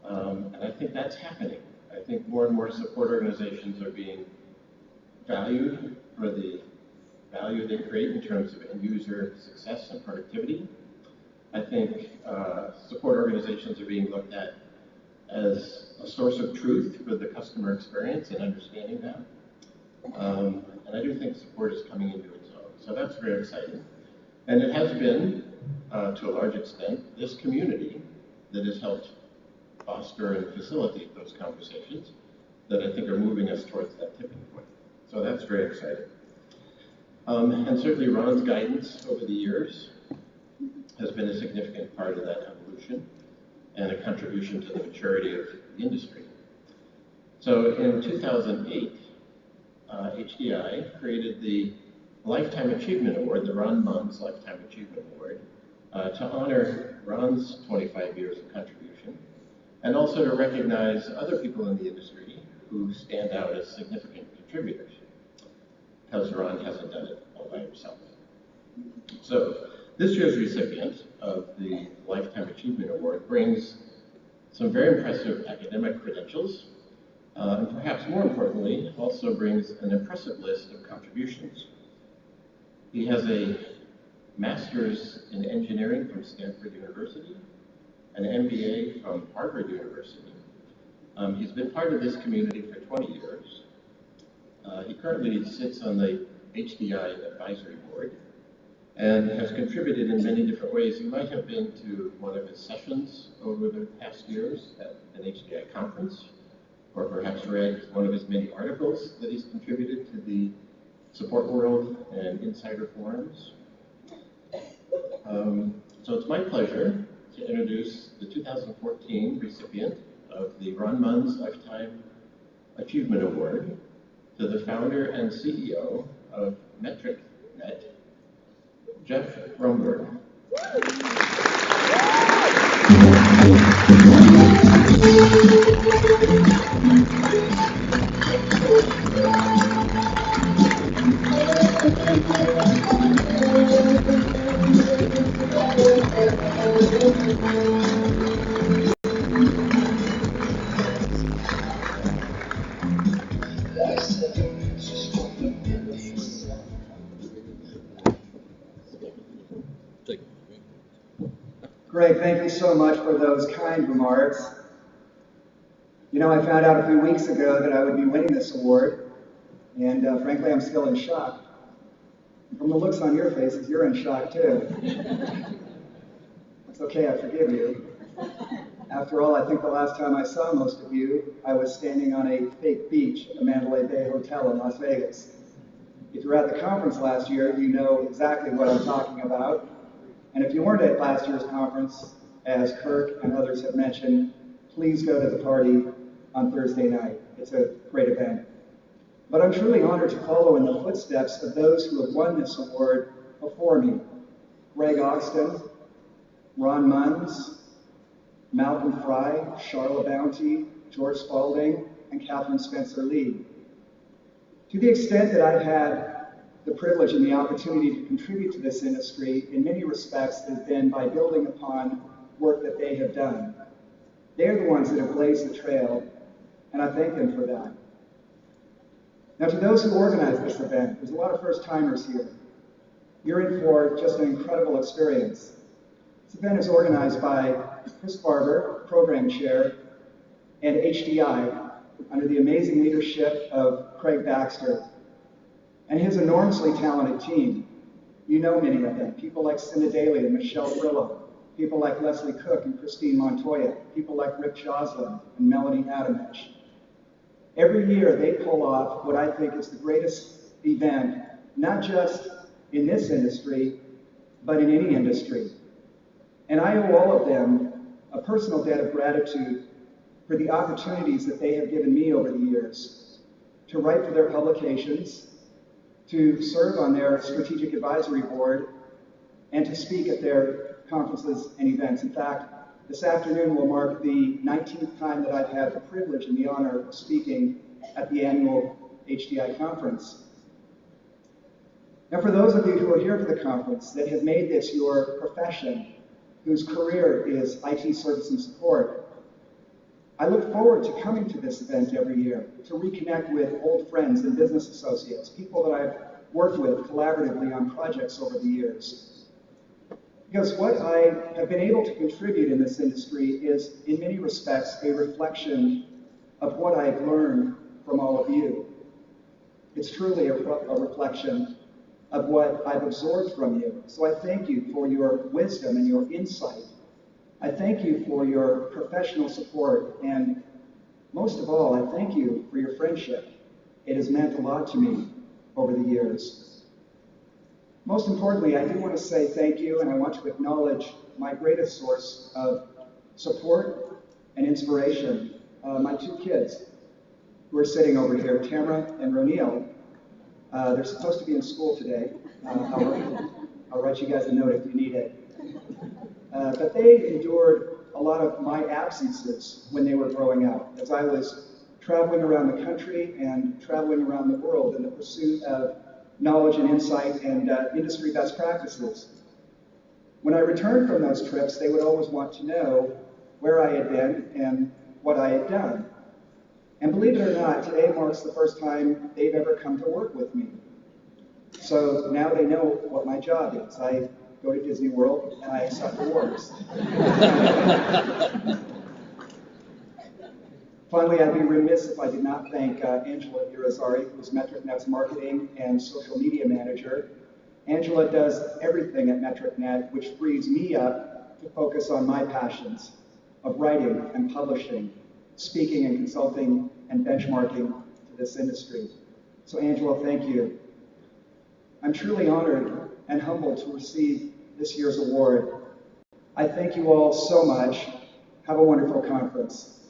And I think that's happening. I think more and more support organizations are being valued for the value they create in terms of end user success and productivity. I think support organizations are being looked at as a source of truth for the customer experience and understanding that. And I do think support is coming into its own. So that's very exciting. And it has been, to a large extent, this community that has helped foster and facilitate those conversations that I think are moving us towards that tipping point. So that's very exciting. And certainly Ron's guidance over the years has been a significant part of that evolution and a contribution to the maturity of the industry. So in 2008, HDI created the Lifetime Achievement Award, the Ron Muns Lifetime Achievement Award, to honor Ron's 25 years of contribution, and also to recognize other people in the industry who stand out as significant contributors, because Ron hasn't done it all by himself. So this year's recipient of the Lifetime Achievement Award brings some very impressive academic credentials, and perhaps more importantly, also brings an impressive list of contributions. He has a master's in engineering from Stanford University, an MBA from Harvard University. He's been part of this community for 20 years. He currently sits on the HDI Advisory Board and has contributed in many different ways. You might have been to one of his sessions over the past years at an HDI conference, or perhaps read one of his many articles that he's contributed to the support world and insider forums. So it's my pleasure to introduce the 2014 recipient of the Ron Muns Lifetime Achievement Award to the founder and CEO of MetricNet, Jeff Rumburg. Greg, thank you so much for those kind remarks. You know, I found out a few weeks ago that I would be winning this award, and frankly, I'm still in shock. From the looks on your faces, you're in shock too. It's okay, I forgive you. After all, I think the last time I saw most of you, I was standing on a fake beach at the Mandalay Bay Hotel in Las Vegas. If you were at the conference last year, you know exactly what I'm talking about. And if you weren't at last year's conference, as Kirk and others have mentioned, please go to the party on Thursday night. It's a great event. But I'm truly honored to follow in the footsteps of those who have won this award before me. Greg Oxton, Ron Muns, Malcolm Fry, Charlotte Bounty, George Spalding, and Catherine Spencer Lee. To the extent that I've had the privilege and the opportunity to contribute to this industry, in many respects, has been by building upon work that they have done. They're the ones that have blazed the trail, and I thank them for that. Now, to those who organized this event, there's a lot of first-timers here. You're in for just an incredible experience. This event is organized by Chris Barber, Program Chair, and HDI, under the amazing leadership of Craig Baxter, and his enormously talented team. You know many of them, people like Cinda Daly and Michelle Brillo, people like Leslie Cook and Christine Montoya, people like Rick Joslin and Melanie Adamesh. Every year they pull off what I think is the greatest event, not just in this industry, but in any industry. And I owe all of them a personal debt of gratitude for the opportunities that they have given me over the years to write for their publications, to serve on their strategic advisory board, and to speak at their conferences and events. In fact, this afternoon will mark the 19th time that I've had the privilege and the honor of speaking at the annual HDI conference. Now, for those of you who are here for the conference that have made this your profession, whose career is IT service and support, I look forward to coming to this event every year to reconnect with old friends and business associates, people that I've worked with collaboratively on projects over the years. Because what I have been able to contribute in this industry is, in many respects, a reflection of what I've learned from all of you. It's truly a reflection of what I've absorbed from you. So I thank you for your wisdom and your insight. I thank you for your professional support, and most of all, I thank you for your friendship. It has meant a lot to me over the years. Most importantly, I do want to say thank you, and I want to acknowledge my greatest source of support and inspiration, my two kids who are sitting over here, Tamara and Ronil. They're supposed to be in school today. I'll write you guys a note if you need it. But they endured a lot of my absences when they were growing up, as I was traveling around the country and traveling around the world in the pursuit of knowledge and insight and industry best practices. When I returned from those trips, they would always want to know where I had been and what I had done. And believe it or not, today marks the first time they've ever come to work with me. So now they know what my job is. I go to Disney World and I accept awards. Finally, I'd be remiss if I did not thank Angela Irizarry, who's MetricNet's marketing and social media manager. Angela does everything at MetricNet, which frees me up to focus on my passions of writing and publishing, speaking and consulting and benchmarking to this industry. So Angela, thank you. I'm truly honored and humbled to receive this year's award. I thank you all so much. Have a wonderful conference.